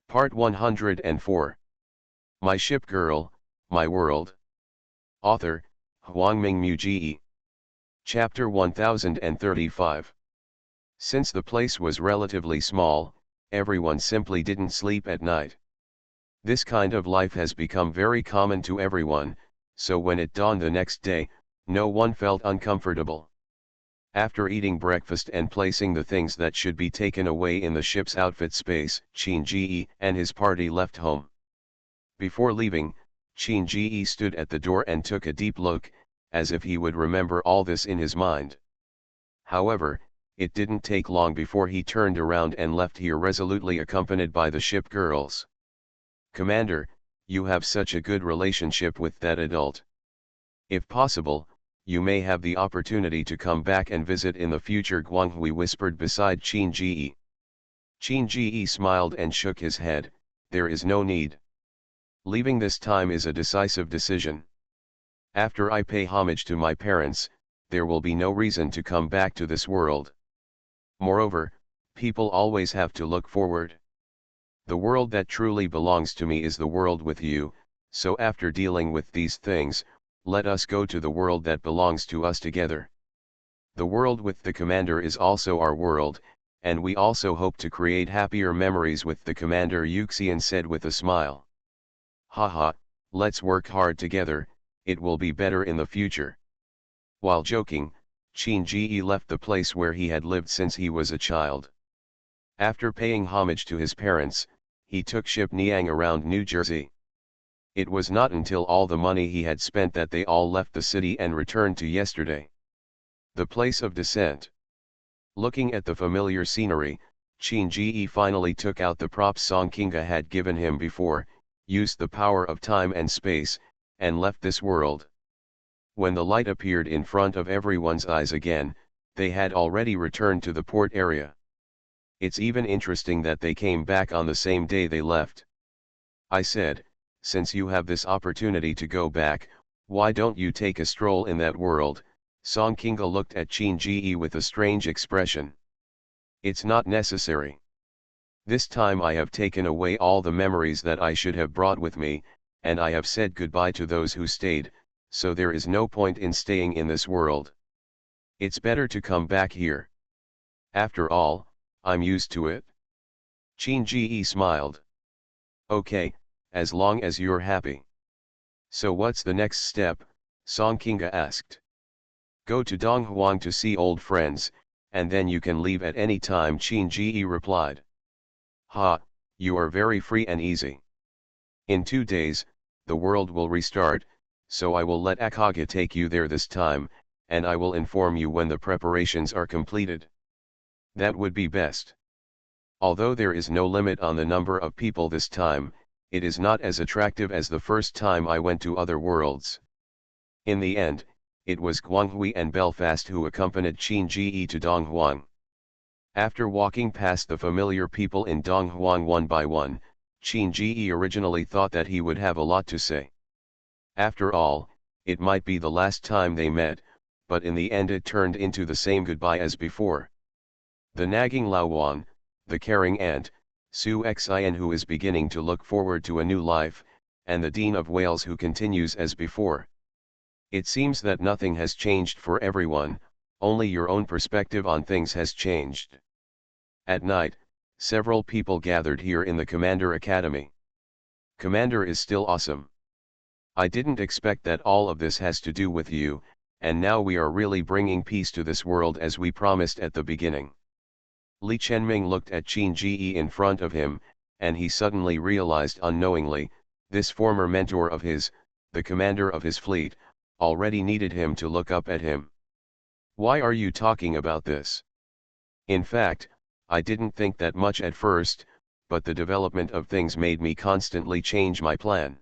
Part 104. My Ship Girl, My World. Author, Huangming Muji. Chapter 1035. Since the place was relatively small, everyone simply didn't sleep at night. This kind of life has become very common to everyone, so when it dawned the next day, no one felt uncomfortable. After eating breakfast and placing the things that should be taken away in the ship's outfit space, Qin Ji and his party left home. Before leaving, Qin Ji stood at the door and took a deep look, as if he would remember all this in his mind. However, it didn't take long before he turned around and left here resolutely accompanied by the ship girls. "Commander, you have such a good relationship with that adult. If possible, you may have the opportunity to come back and visit in the future," Guanghui whispered beside Qin Ji. Qin Ji smiled and shook his head. "There is no need. Leaving this time is a decisive decision. After I pay homage to my parents, there will be no reason to come back to this world. Moreover, people always have to look forward. The world that truly belongs to me is the world with you, so after dealing with these things, let us go to the world that belongs to us together. The world with the commander is also our world, and we also hope to create happier memories with the commander," Yuxian said with a smile. "Haha, let's work hard together, it will be better in the future." While joking, Qin Ji left the place where he had lived since he was a child. After paying homage to his parents, he took ship Niang around New Jersey. It was not until all the money he had spent that they all left the city and returned to yesterday, the place of descent. Looking at the familiar scenery, Qin Ji finally took out the props Song Kinga had given him before, used the power of time and space, and left this world. When the light appeared in front of everyone's eyes again, they had already returned to the port area. It's even interesting that they came back on the same day they left. I said, since you have this opportunity to go back, why don't you take a stroll in that world? Song Kinga looked at Qin Ji with a strange expression. It's not necessary. This time I have taken away all the memories that I should have brought with me, and I have said goodbye to those who stayed, so there is no point in staying in this world. It's better to come back here. After all, I'm used to it. Qin Ji smiled. Okay, as long as you're happy. So what's the next step? Song Kinga asked. Go to Donghuang to see old friends, and then you can leave at any time, Qin Ji replied. Ha, you are very free and easy. In 2 days, the world will restart, so I will let Akage take you there this time, and I will inform you when the preparations are completed. That would be best. Although there is no limit on the number of people this time, it is not as attractive as the first time I went to other worlds. In the end, it was Guanghui and Belfast who accompanied Qin Ji to Donghuang. After walking past the familiar people in Donghuang one by one, Qin Ji originally thought that he would have a lot to say. After all, it might be the last time they met, but in the end it turned into the same goodbye as before. The nagging Laowan, the caring aunt, Su Xin who is beginning to look forward to a new life, and the Dean of Wales who continues as before. It seems that nothing has changed for everyone, only your own perspective on things has changed. At night, several people gathered here in the Commander Academy. Commander is still awesome. I didn't expect that all of this has to do with you, and now we are really bringing peace to this world as we promised at the beginning. Li Chenming looked at Qin Ji in front of him, and he suddenly realized unknowingly, this former mentor of his, the commander of his fleet, already needed him to look up at him. Why are you talking about this? In fact, I didn't think that much at first, but the development of things made me constantly change my plan.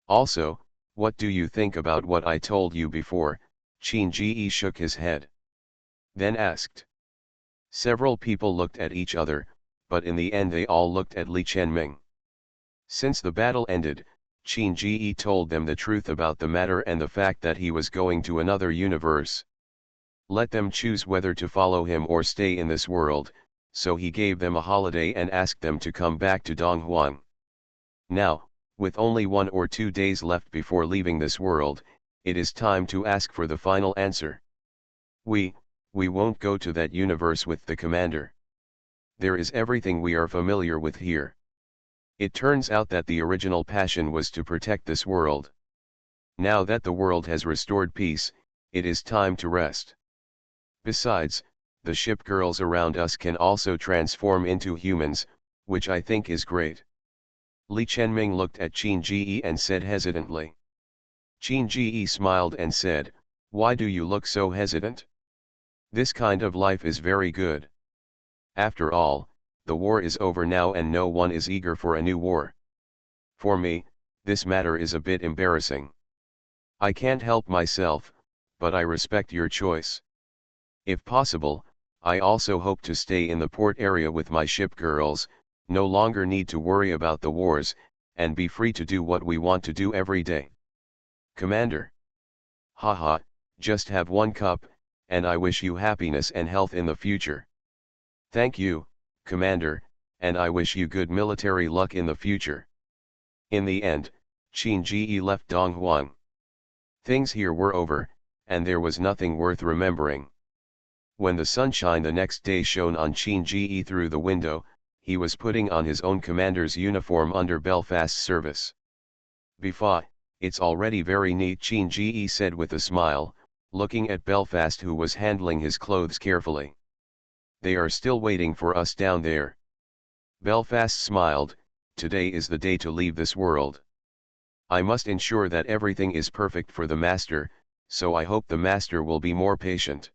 Also, what do you think about what I told you before? Qin Ji shook his head. Then asked. Several people looked at each other, but in the end they all looked at Li Chenming. Since the battle ended, Qin Ji told them the truth about the matter and the fact that he was going to another universe. Let them choose whether to follow him or stay in this world, so he gave them a holiday and asked them to come back to Donghuang. Now, with only 1 or 2 days left before leaving this world, it is time to ask for the final answer. We won't go to that universe with the commander. There is everything we are familiar with here. It turns out that the original passion was to protect this world. Now that the world has restored peace, it is time to rest. Besides, the ship girls around us can also transform into humans, which I think is great. Li Chenming looked at Qin Ji and said hesitantly. Qin Ji smiled and said, "Why do you look so hesitant? This kind of life is very good. After all, the war is over now and no one is eager for a new war. For me, this matter is a bit embarrassing. I can't help myself, but I respect your choice. If possible, I also hope to stay in the port area with my ship girls, no longer need to worry about the wars, and be free to do what we want to do every day." "Commander. Haha, just have one cup, and I wish you happiness and health in the future." "Thank you, Commander, and I wish you good military luck in the future." In the end, Qin Ji left Donghuang. Things here were over, and there was nothing worth remembering. When the sunshine the next day shone on Qin Ji through the window, he was putting on his own commander's uniform under Belfast's service. "Bifa, it's already very neat," Qin Ji said with a smile, looking at Belfast who was handling his clothes carefully. "They are still waiting for us down there." Belfast smiled. "Today is the day to leave this world. I must ensure that everything is perfect for the master, so I hope the master will be more patient.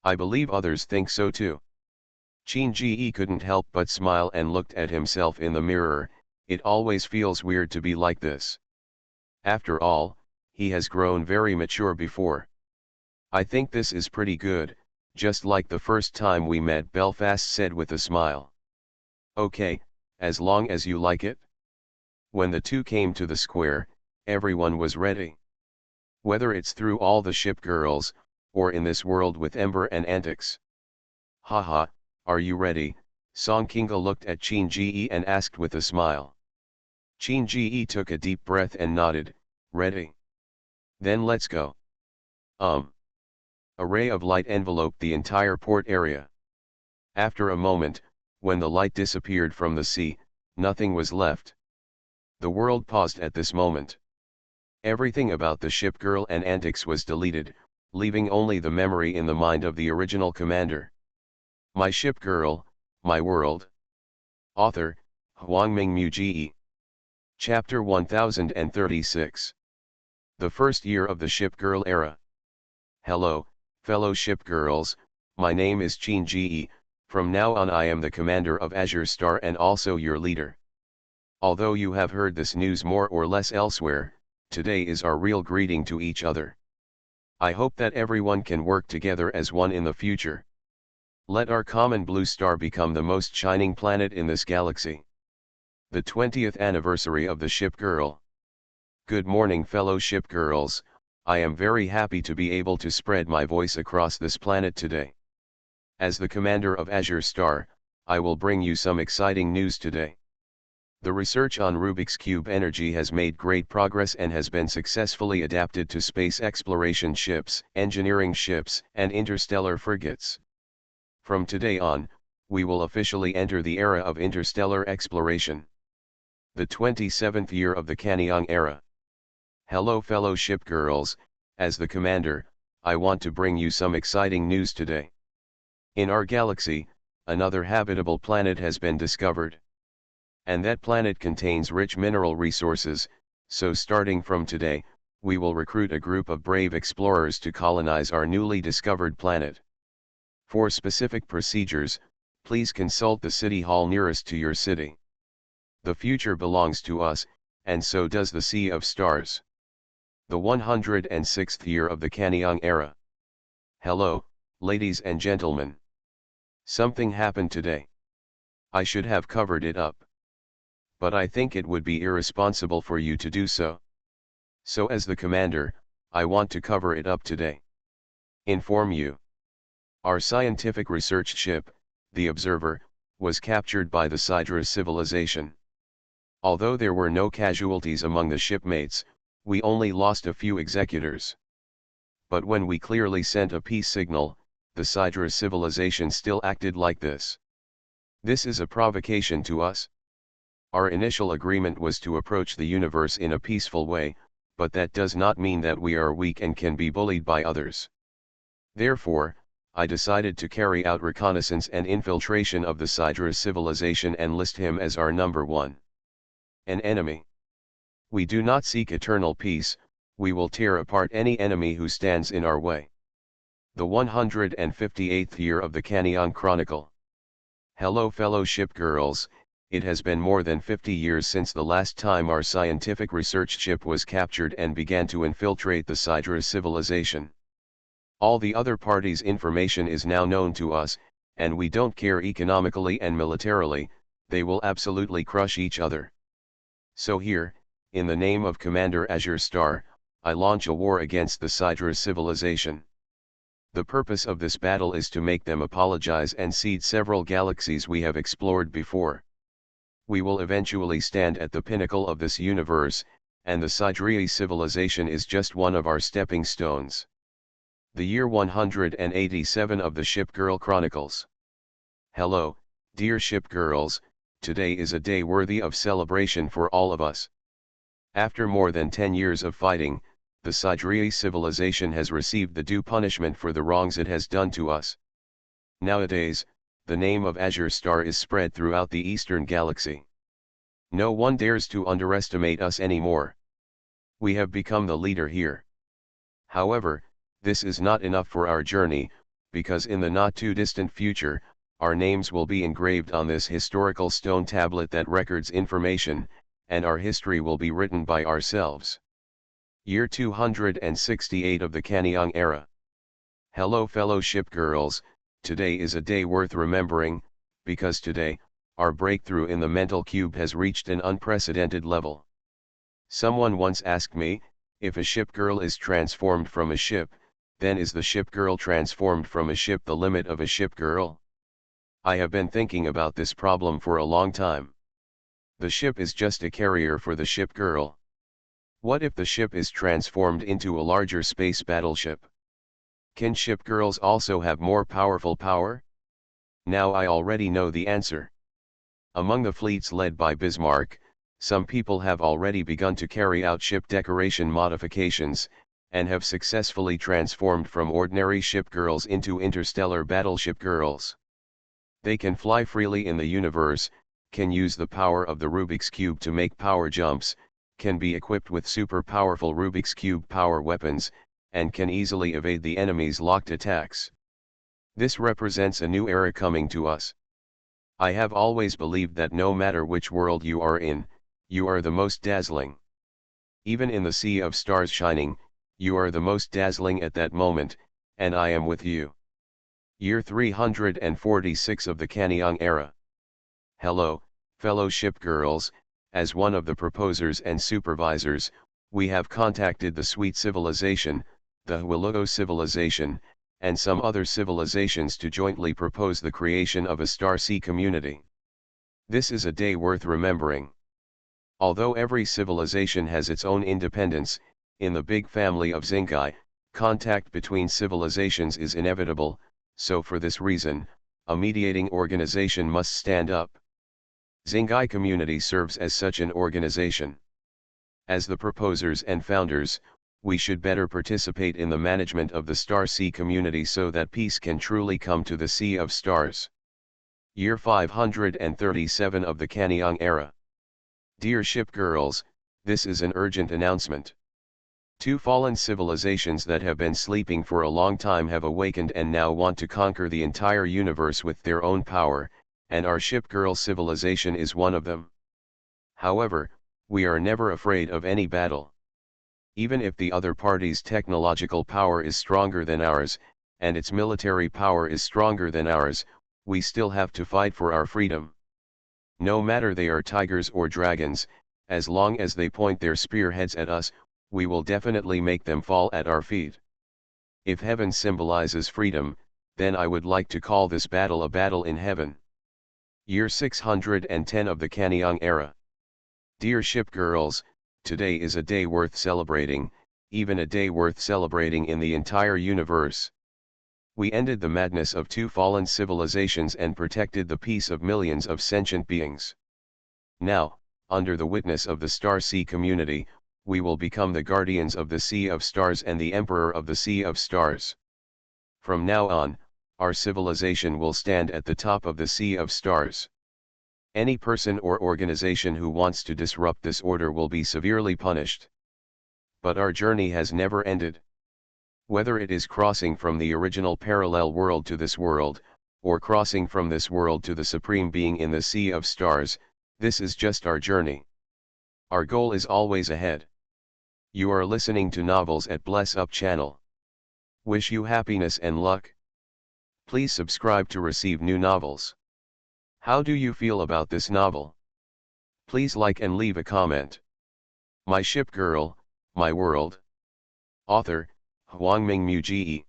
I believe others think so too." Qin Ji couldn't help but smile and looked at himself in the mirror. It always feels weird to be like this. After all, he has grown very mature before. "I think this is pretty good, just like the first time we met," Belfast said with a smile. "Okay, as long as you like it." When the two came to the square, everyone was ready. Whether it's through all the ship girls, or in this world with Ember and Antics. "Haha, are you ready?" Song Kinga looked at Qin Ji and asked with a smile. Qin Ji took a deep breath and nodded, "Ready." "Then let's go." A ray of light enveloped the entire port area. After a moment, when the light disappeared from the sea, nothing was left. The world paused at this moment. Everything about the ship girl and Antics was deleted, leaving only the memory in the mind of the original commander. My Ship Girl, My World. Author, Huangming Muji. Chapter 1036. The first year of the Ship Girl era. Hello, fellow ship girls, my name is Qin Ji. From now on I am the commander of Azure Star and also your leader. Although you have heard this news more or less elsewhere, today is our real greeting to each other. I hope that everyone can work together as one in the future. Let our common blue star become the most shining planet in this galaxy. The 20th anniversary of the Ship Girl. Good morning, fellow ship girls. I am very happy to be able to spread my voice across this planet today. As the commander of Azure Star, I will bring you some exciting news today. The research on Rubik's Cube energy has made great progress and has been successfully adapted to space exploration ships, engineering ships, and interstellar frigates. From today on, we will officially enter the era of interstellar exploration. The 27th year of the Kanyang era. Hello fellow ship girls, as the commander, I want to bring you some exciting news today. In our galaxy, another habitable planet has been discovered. And that planet contains rich mineral resources, so starting from today, we will recruit a group of brave explorers to colonize our newly discovered planet. For specific procedures, please consult the city hall nearest to your city. The future belongs to us, and so does the Sea of Stars. The 106th year of the Kanyang era. Hello, ladies and gentlemen. Something happened today. I should have covered it up. But I think it would be irresponsible for you to do so. So as the commander, I want to cover it up today. Inform you. Our scientific research ship, the observer, was captured by the Sidra civilization. Although there were no casualties among the shipmates, we only lost a few executors. But when we clearly sent a peace signal, the Sidra civilization still acted like this. This is a provocation to us. Our initial agreement was to approach the universe in a peaceful way, but that does not mean that we are weak and can be bullied by others. Therefore, I decided to carry out reconnaissance and infiltration of the Sidra civilization and list him as our number one. An enemy. We do not seek eternal peace, we will tear apart any enemy who stands in our way. The 158th year of the Canyon Chronicle. Hello fellow ship girls, it has been more than 50 years since the last time our scientific research ship was captured and began to infiltrate the Sidra civilization. All the other parties' information is now known to us, and we don't care economically and militarily, they will absolutely crush each other. So here, in the name of Commander Azure Star, I launch a war against the Sidra civilization. The purpose of this battle is to make them apologize and cede several galaxies we have explored before. We will eventually stand at the pinnacle of this universe, and the Sidra civilization is just one of our stepping stones. The year 187 of the Ship Girl Chronicles. Hello, dear ship girls, today is a day worthy of celebration for all of us. After more than 10 years of fighting, the Sidra civilization has received the due punishment for the wrongs it has done to us. Nowadays, the name of Azure Star is spread throughout the Eastern Galaxy. No one dares to underestimate us anymore. We have become the leader here. However, this is not enough for our journey, because in the not-too-distant future, our names will be engraved on this historical stone tablet that records information, and our history will be written by ourselves. Year 268 of the Canyon era. Hello fellow ship girls, today is a day worth remembering, because today, our breakthrough in the mental cube has reached an unprecedented level. Someone once asked me, if a ship girl is transformed from a ship, then is the ship girl transformed from a ship the limit of a ship girl? I have been thinking about this problem for a long time. The ship is just a carrier for the ship girl. What if the ship is transformed into a larger space battleship? Can ship girls also have more powerful power? Now I already know the answer. Among the fleets led by Bismarck, some people have already begun to carry out ship decoration modifications, and have successfully transformed from ordinary ship girls into interstellar battleship girls. They can fly freely in the universe, can use the power of the Rubik's Cube to make power jumps, can be equipped with super powerful Rubik's Cube power weapons, and can easily evade the enemy's locked attacks. This represents a new era coming to us. I have always believed that no matter which world you are in, you are the most dazzling. Even in the sea of stars shining, you are the most dazzling at that moment, and I am with you. Year 346 of the Canyon era. Hello, fellow ship girls, as one of the proposers and supervisors, we have contacted the Sweet Civilization, the Hwalogo Civilization, and some other civilizations to jointly propose the creation of a star sea community. This is a day worth remembering. Although every civilization has its own independence, in the big family of Zingai, contact between civilizations is inevitable, so for this reason, a mediating organization must stand up. Zingai Community serves as such an organization. As the proposers and founders, we should better participate in the management of the Star Sea community so that peace can truly come to the Sea of Stars. Year 537 of the Canyon era. Dear ship girls, this is an urgent announcement. Two fallen civilizations that have been sleeping for a long time have awakened and now want to conquer the entire universe with their own power, and our ship girl civilization is one of them. However, we are never afraid of any battle. Even if the other party's technological power is stronger than ours, and its military power is stronger than ours, we still have to fight for our freedom. No matter they are tigers or dragons, as long as they point their spearheads at us, we will definitely make them fall at our feet. If heaven symbolizes freedom, then I would like to call this battle a battle in heaven. Year 610 of the Kanyang era. Dear ship girls, today is a day worth celebrating, even a day worth celebrating in the entire universe. We ended the madness of two fallen civilizations and protected the peace of millions of sentient beings. Now, under the witness of the Star Sea community, we will become the guardians of the Sea of Stars and the Emperor of the Sea of Stars. From now on, our civilization will stand at the top of the Sea of Stars. Any person or organization who wants to disrupt this order will be severely punished. But our journey has never ended. Whether it is crossing from the original parallel world to this world, or crossing from this world to the Supreme Being in the Sea of Stars, this is just our journey. Our goal is always ahead. You are listening to Novels at Bless Up channel. Wish you happiness and luck. Please subscribe to receive new novels. How do you feel about this novel? Please like and leave a comment. My Ship Girl, My World. Author, Hwangming Muji.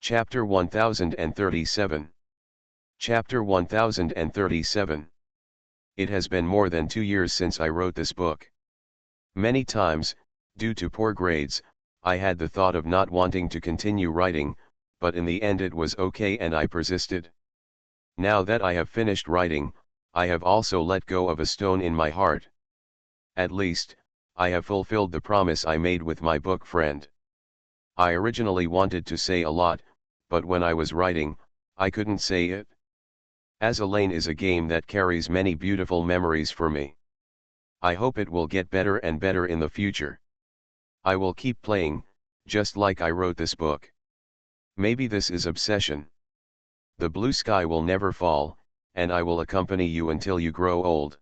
Chapter 1037. Chapter 1037. It has been more than 2 years since I wrote this book. Many times, due to poor grades, I had the thought of not wanting to continue writing, but in the end it was okay and I persisted. Now that I have finished writing, I have also let go of a stone in my heart. At least, I have fulfilled the promise I made with my book friend. I originally wanted to say a lot, but when I was writing, I couldn't say it. Azalane is a game that carries many beautiful memories for me. I hope it will get better and better in the future. I will keep playing, just like I wrote this book. Maybe this is obsession. The blue sky will never fall, and I will accompany you until you grow old.